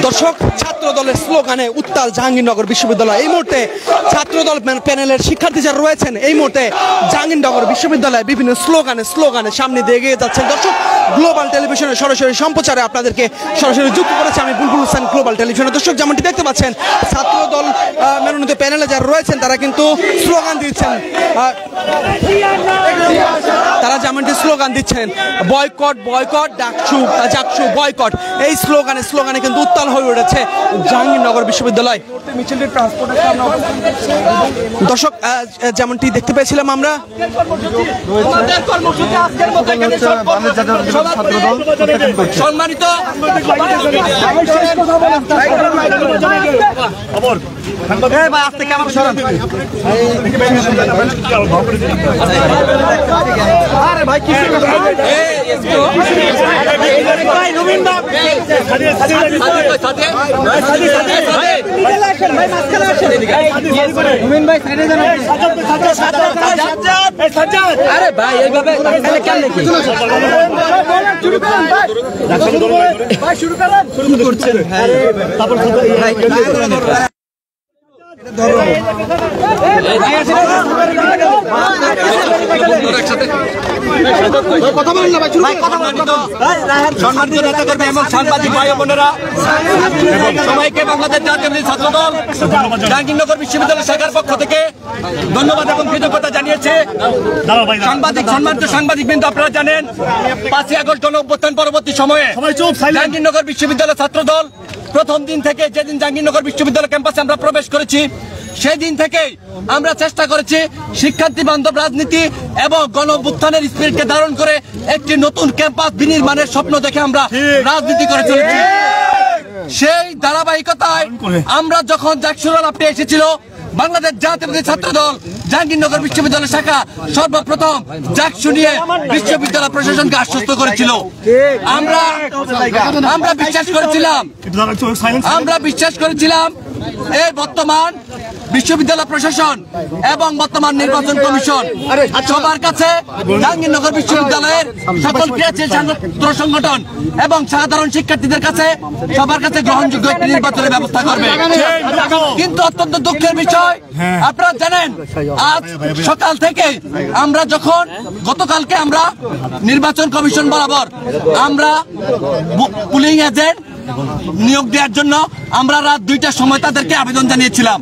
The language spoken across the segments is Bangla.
দর্শক, ছাত্র দলের স্লোগানে উত্তাল জাহাঙ্গীরনগর বিশ্ববিদ্যালয়। এই মুহূর্তে ছাত্র দল প্যানেলের শিক্ষার্থী যারা রয়েছেন এই মুহূর্তে জাহাঙ্গীরনগর বিশ্ববিদ্যালয়ে বিভিন্ন স্লোগানে সামনে দিয়ে এগিয়ে যাচ্ছেন। দর্শক, গ্লোবাল টেলিভিশনের সরাসরি সম্প্রচারে আপনাদেরকে সরাসরি যুক্ত করেছে আমি বুলবুল হোসেন গ্লোবাল টেলিভিশনে। দর্শক, যেমনটি দেখতে পাচ্ছেন ছাত্র দল মনোনীত প্যানেলে যারা রয়েছেন তারা কিন্তু স্লোগান দিচ্ছেন, তারা যেমনটি স্লোগান দিচ্ছেন বয়কট বয়কট ডাকসু বয়কট। এই স্লোগানে কিন্তু উত্তাল হয়ে উঠেছে জাহাঙ্গীরনগর বিশ্ববিদ্যালয়। দর্শক, যেমনটি দেখতে পেয়েছিলাম আমরা সম্মানিত আরে ভাই এইভাবে শুরু করছেন। সম্মানিত নেতাকর্মী এবং সাংবাদিক ভাই বোনেরা, সবাইকে বাংলাদেশ জাতীয় ছাত্রদল জাহাঙ্গীরনগর বিশ্ববিদ্যালয় শাখার পক্ষ থেকে ধন্যবাদ এবং কৃতজ্ঞতা জানিয়েছে। সম্মানিত সাংবাদিকবৃন্দ, আপনারা জানেন 5ই আগস্ট গণ অভ্যুত্থান পরবর্তী সময়ে জাহাঙ্গীরনগর বিশ্ববিদ্যালয় ছাত্রদল প্রথম দিন থেকে, যেদিন জাহাঙ্গীরনগর বিশ্ববিদ্যালয় ক্যাম্পাসে আমরা প্রবেশ করেছি সেই দিন থেকেই আমরা চেষ্টা করেছি শিক্ষার্থী বান্ধব রাজনীতি এবং গণ অভ্যুত্থানের স্পিরিটকে ধারণ করে একটি নতুন ক্যাম্পাস বিনির্মাণের স্বপ্ন দেখে আমরা রাজনীতি করে চলেছি। সেই ধারাবাহিকতায় আমরা যখন জাকসুর আলাপটি এসেছিল, বাংলাদেশ জাতীয়তাবাদী ছাত্রদল জাহাঙ্গীরনগর বিশ্ববিদ্যালয় শাখা সর্বপ্রথম জাকসু নিয়ে বিশ্ববিদ্যালয় প্রশাসনকে আশ্বস্ত করেছিল। আমরা বিশ্বাস করেছিলাম এই বর্তমান বিশ্ববিদ্যালয় প্রশাসন এবং বর্তমান নির্বাচন কমিশন সবার কাছে জাহাঙ্গীরনগর বিশ্ববিদ্যালয়ের সকল ক্রিয়াশীল ছাত্র সংগঠন এবং সাধারণ শিক্ষার্থীদের কাছে সবার কাছে গ্রহণযোগ্য একটি নির্বাচনের ব্যবস্থা করবে। কিন্তু অত্যন্ত দুঃখের বিষয়, আপনারা জানেন আজ সকাল থেকে আমরা যখন গতকালকে আমরা নির্বাচন কমিশন বরাবর আমরা পুলিং এজেন্ট নিয়োগ দেওয়ার জন্য আমরা রাত 2টার সময় তাদেরকে আবেদন জানিয়েছিলাম।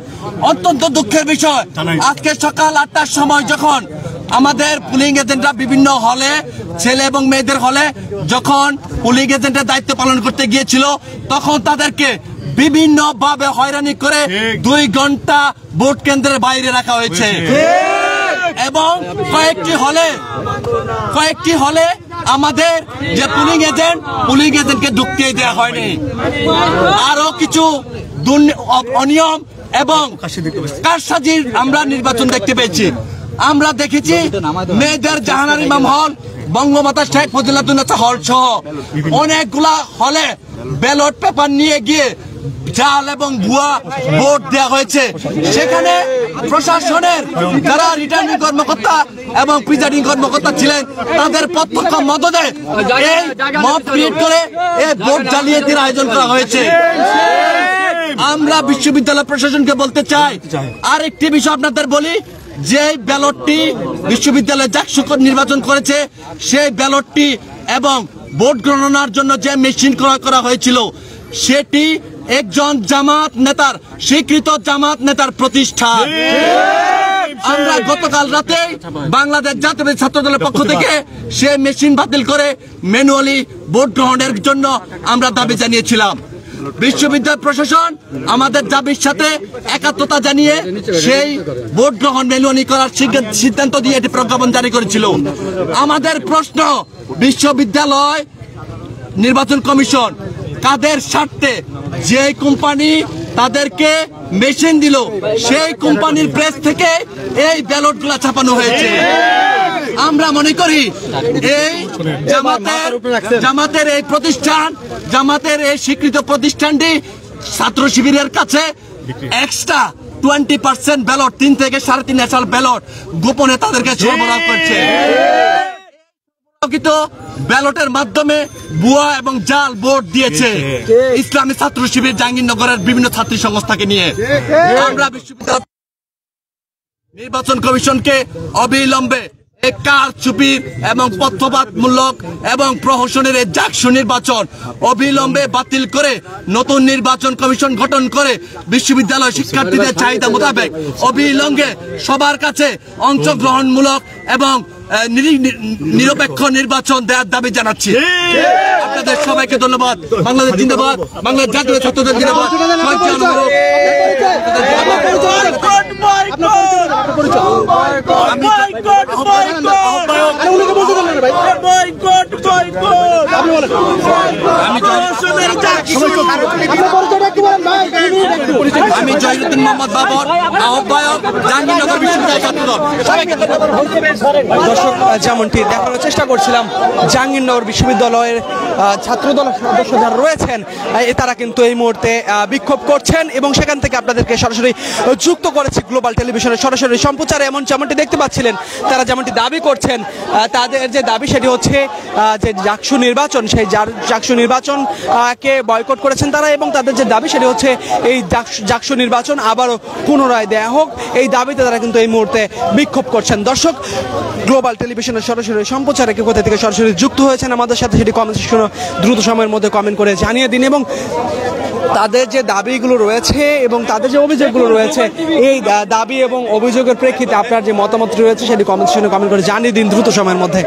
অত্যন্ত দুঃখের বিষয়, আজকে সকাল 8টার সময় যখন আমাদের পুলিং এজেন্টরা বিভিন্ন হলে, ছেলে এবং মেয়েদের হলে যখন পুলিং এজেন্টের দায়িত্ব পালন করতে গিয়েছিল, তখন তাদেরকে বিভিন্ন ভাবে হয়রানি করে 2 ঘন্টা ভোট কেন্দ্রের বাইরে রাখা হয়েছে এবং কয়েকটি হলে আমাদের যে পুলিং এজেন্টকে ঢুকতে দেওয়া হয়নি। আরো কিছু অনিয়ম এবং কারসাজির আমরা নির্বাচন দেখতে পেয়েছি। আমরা দেখেছি মেয়েদের জাহানার ইমাম হল, বঙ্গমাতা শেখ ফজিলাতুন্নেসা হল সহ অনেকগুলা হলে ব্যালট পেপার নিয়ে গিয়ে জাল এবং ভুয়া ভোট দেওয়া হয়েছে। সেখানে প্রশাসনের যারা রিটার্নিং কর্মকর্তা এবং প্রিজাইডিং কর্মকর্তা ছিলেন তাদের প্রত্যক্ষ মদদে এই মব ক্রিয়েট করে এই ভোট জালিয়াতির আয়োজন করা হয়েছে। আমরা বিশ্ববিদ্যালয় প্রশাসনকে বলতে চাই, আরেকটি বিষয় আপনাদের বলি, যে ব্যালটটি বিশ্ববিদ্যালয় জাকসু নির্বাচন করেছে সেই ব্যালটটি এবং ভোট গণনার জন্য যে মেশিন ক্রয় করা হয়েছিল সেটি একজন জামাত নেতার, স্বীকৃত জামাত নেতার প্রতিষ্ঠান। আমরা গতকাল রাতে বাংলাদেশ জাতীয়তাবাদী ছাত্রদলের পক্ষ থেকে সে মেশিন বাতিল করে ম্যানুয়ালি ভোট গ্রহণের জন্য আমরা দাবি জানিয়েছিলাম। বিশ্ববিদ্যালয় প্রশাসন আমাদের দাবির সাথে একাত্মতা জানিয়ে সেই ভোট গ্রহণ ম্যানুয়ালি করার সিদ্ধান্ত দিয়ে এটি প্রজ্ঞাপন জারি করেছিল। আমাদের প্রশ্ন, বিশ্ববিদ্যালয় নির্বাচন কমিশন কাদের স্বার্থে যে কোম্পানি তাদেরকে মেশিন দিল সেই কোম্পানির প্রেস থেকে এই ব্যালটগুলো ছাপানো হয়েছে। আমরা মনে করি এই জামাতের এই প্রতিষ্ঠান, জামাতের এই স্বীকৃত প্রতিষ্ঠানটি ছাত্র শিবিরের কাছে এক্সট্রা 20% ব্যালট, 3 থেকে 3.5 ব্যালট গোপনে তাদেরকে সরবরাহ করছে। ব্যালটের মাধ্যমে ভুয়া এবং জাল ভোট দিয়েছে ইসলামী ছাত্র শিবির জাহাঙ্গীরনগরের বিভিন্ন ছাত্রী সংস্থাকে নিয়ে। আমরা বিশ্ববিদ্যালয় নির্বাচন কমিশনকে অবিলম্বে কারচুপি এবং পক্ষপাতমূলক এবং প্রহসনের এই জাকসু নির্বাচন অবিলম্বে বাতিল করে নতুন নির্বাচন কমিশন গঠন করে বিশ্ববিদ্যালয় শিক্ষার্থীদের চাহিদা মোতাবেক অবিলম্বে সবার কাছে অংশগ্রহণমূলক এবং নিরপেক্ষ নির্বাচন দেওয়ার দাবি জানাচ্ছি। আপনাদের সবাইকে ধন্যবাদ। বাংলাদেশ জিন্দাবাদ, বাংলাদেশ জাতীয় ছাত্রদল জিন্দাবাদ। আমি জহিরুদ্দিন মোহাম্মদ বাবর, আহ্বায়ক, জাহাঙ্গীরনগর বিশ্ববিদ্যালয় ছাত্রদল। দর্শক, যেমনটি দেখানোর চেষ্টা করছিলাম, জাহাঙ্গীরনগর বিশ্ববিদ্যালয়ের ছাত্রদল সদস্য যারা রয়েছেন তারা কিন্তু এই মুহূর্তে বিক্ষোভ করছেন এবং সেখান থেকে আপনাদেরকে সরাসরি যুক্ত করেছি গ্লোবাল টেলিভিশনের সরাসরি সম্প্রচারে। যেমনটি দেখতে পাচ্ছিলেন, তারা যেমনটি দাবি করছেন, তাদের যে দাবি সেটি হচ্ছে যে জাকসু নির্বাচন, সেই জাকসু নির্বাচনকে বয়কট করেছেন তারা এবং তাদের যে দাবি সেটি হচ্ছে এই জাকসু নির্বাচন আবারও পুনরায় দেয়া হোক। এই দাবিতে তারা কিন্তু এই মুহূর্তে বিক্ষোভ করছেন। দর্শক, গ্লোবাল টেলিভিশনের সরাসরি সম্প্রচারে কে কোথা থেকে সরাসরি যুক্ত হয়েছেন আমাদের সাথে সেটি কমেন্ট সেকশনে দ্রুত সময়ের মধ্যে কমেন্ট করে জানিয়ে দিন এবং তাদের যে দাবিগুলো রয়েছে এবং তাদের যে অভিযোগগুলো রয়েছে এই দাবি এবং অভিযোগের প্রেক্ষিতে আপনার যে মতামত রয়েছে সেটি কমেন্ট সেকশনে কমেন্ট করে জানিয়ে দিন দ্রুত সময়ের মধ্যে।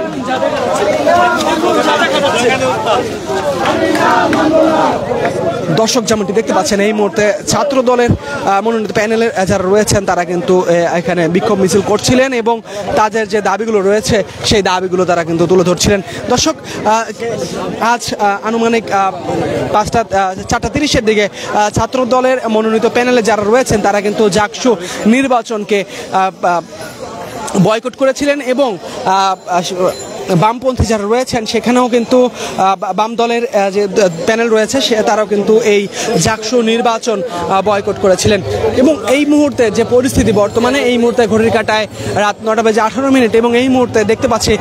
দর্শক, যেমনটি দেখতে পাচ্ছেন, এই মুহূর্তে ছাত্র দলের মনোনীত প্যানেলের যারা রয়েছেন তারা কিন্তু এখানে বিক্ষোভ মিছিল করছিলেন এবং তাদের যে দাবিগুলো রয়েছে সেই দাবিগুলো তারা কিন্তু তুলে ধরছিলেন। দর্শক, আজ আনুমানিক 4:30-এর দিকে ছাত্র দলের মনোনীত প্যানেলে যারা রয়েছেন তারা কিন্তু জাকসু নির্বাচনকে বয়কট করেছিলেন এবং বামপন্থী যারা রয়েছেন সেখানেও কিন্তু বাম দলের যে প্যানেল রয়েছে তারাও কিন্তু এই জাকসু নির্বাচন বয়কট করেছিলেন এবং এই মুহূর্তে যে পরিস্থিতি বর্তমানে, এই মুহূর্তে ঘড়ির কাঁটায় রাত 9:18 এবং এই মুহূর্তে দেখতে পাচ্ছি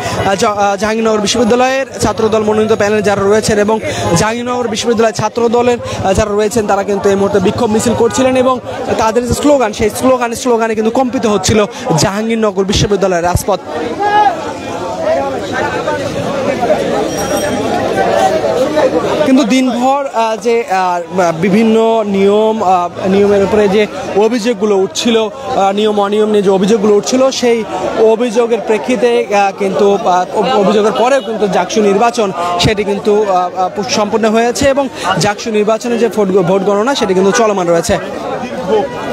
জাহাঙ্গীরনগর বিশ্ববিদ্যালয়ের ছাত্রদল মনোনীত প্যানেল যারা রয়েছেন এবং জাহাঙ্গীরনগর বিশ্ববিদ্যালয়ের ছাত্রদলের যারা রয়েছেন তারা কিন্তু এই মুহূর্তে বিক্ষোভ মিছিল করছিলেন এবং তাদের যে স্লোগান সেই স্লোগানে কিন্তু কম্পিত হচ্ছিল জাহাঙ্গীরনগর বিশ্ববিদ্যালয়ের রাজপথ। কিন্তু দিনভর যে বিভিন্ন নিয়মের উপরে যে অভিযোগগুলো উঠছিল, নিয়ম অনিয়ম নিয়ে যে অভিযোগগুলো উঠছিল সেই অভিযোগের প্রেক্ষিতে কিন্তু অভিযোগের পরেও কিন্তু জাকসু নির্বাচন সেটি কিন্তু সম্পূর্ণ হয়েছে এবং জাকসু নির্বাচনে যে ভোট গণনা সেটি কিন্তু চলমান রয়েছে।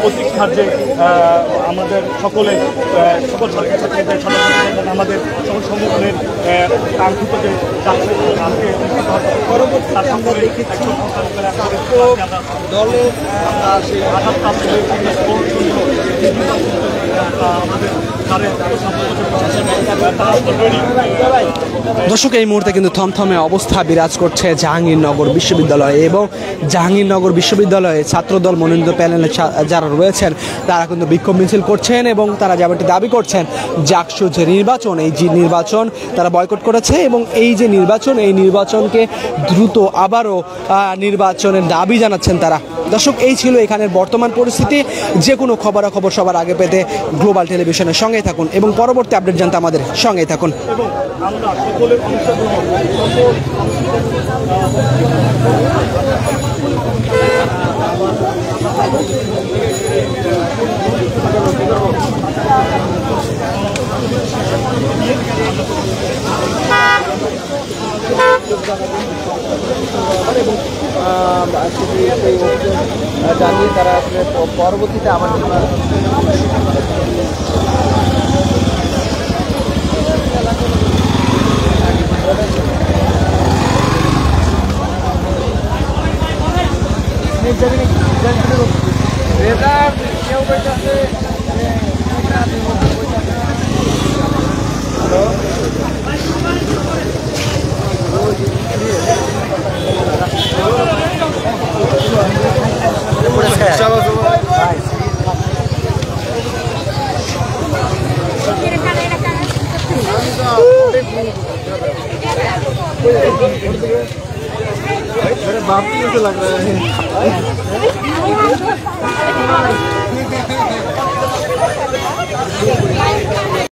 প্রতীক্ষার যে আমাদের সকল ছাত্রছাত্রীদের আমাদের সকল সংগঠনের কাঙ্ক্ষিত যে দর্শক, এই মুহূর্তে কিন্তু থমথমে অবস্থা বিরাজ করছে জাহাঙ্গীরনগর বিশ্ববিদ্যালয়ে এবং জাহাঙ্গীরনগর বিশ্ববিদ্যালয়ে ছাত্রদল মনোনীত প্যানেলে যারা রয়েছেন তারা কিন্তু বিক্ষোভ মিছিল করছেন এবং তারা যেমনটি দাবি করছেন জাকসু যে নির্বাচন, এই যে নির্বাচন তারা বয়কট করেছে এবং এই যে নির্বাচন, এই নির্বাচনকে দ্রুত আবারও নির্বাচনের দাবি জানাচ্ছেন তারা। দর্শক, এই ছিল এখানের বর্তমান পরিস্থিতি। যে কোনো খবরাখবর সবার আগে পেতে গ্লোবাল টেলিভিশনের সঙ্গেই থাকুন এবং পরবর্তী আপডেট জানতে আমাদের সঙ্গেই থাকুন। আমরা সকলের জানিয়ে তারা আসলে পরবর্তীতে আমাদের Kira-kira कैसे लग रहा है?